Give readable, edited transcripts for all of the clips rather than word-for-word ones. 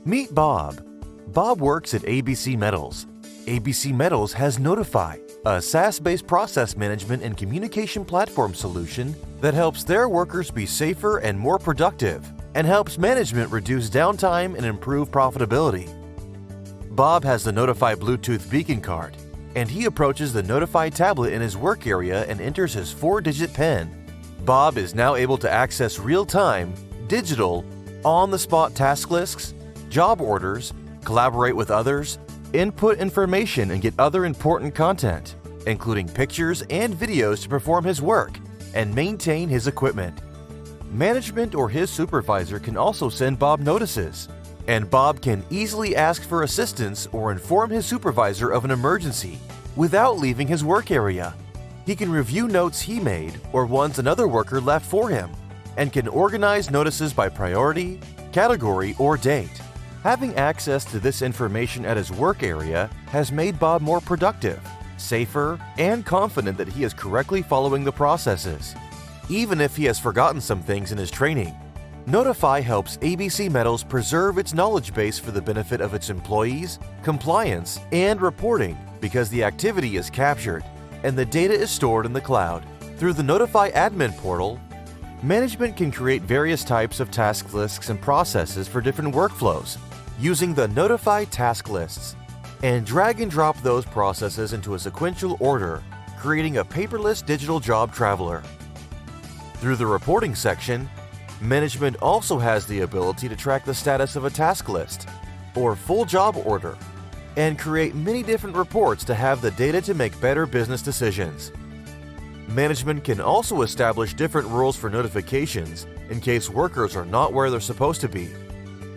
Meet Bob. Bob works at ABC Metals. ABC Metals has Notiphy, a SaaS-based process management and communication platform solution that helps their workers be safer and more productive, and helps management reduce downtime and improve profitability. Bob has the Notiphy Bluetooth beacon card, and he approaches the Notiphy tablet in his work area and enters his 4-digit PIN. Bob is now able to access real-time, digital, on-the-spot task lists, job orders, collaborate with others, input information and get other important content, including pictures and videos to perform his work and maintain his equipment. Management or his supervisor can also send Bob notices, and Bob can easily ask for assistance or inform his supervisor of an emergency without leaving his work area. He can review notes he made or ones another worker left for him, and can organize notices by priority, category, or date. Having access to this information at his work area has made Bob more productive, safer, and confident that he is correctly following the processes. Even if he has forgotten some things in his training, Notiphy helps ABC Metals preserve its knowledge base for the benefit of its employees, compliance, and reporting because the activity is captured and the data is stored in the cloud. Through the Notiphy admin portal, management can create various types of task lists and processes for different workflows using the Notiphy task lists, and drag and drop those processes into a sequential order, creating a paperless digital job traveler. Through the reporting section, management also has the ability to track the status of a task list or full job order and create many different reports to have the data to make better business decisions. Management can also establish different rules for notifications in case workers are not where they're supposed to be,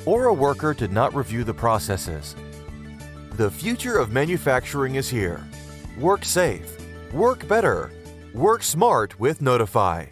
or a worker did not review the processes. The future of manufacturing is here. Work safe, work better, work smart with Notiphy.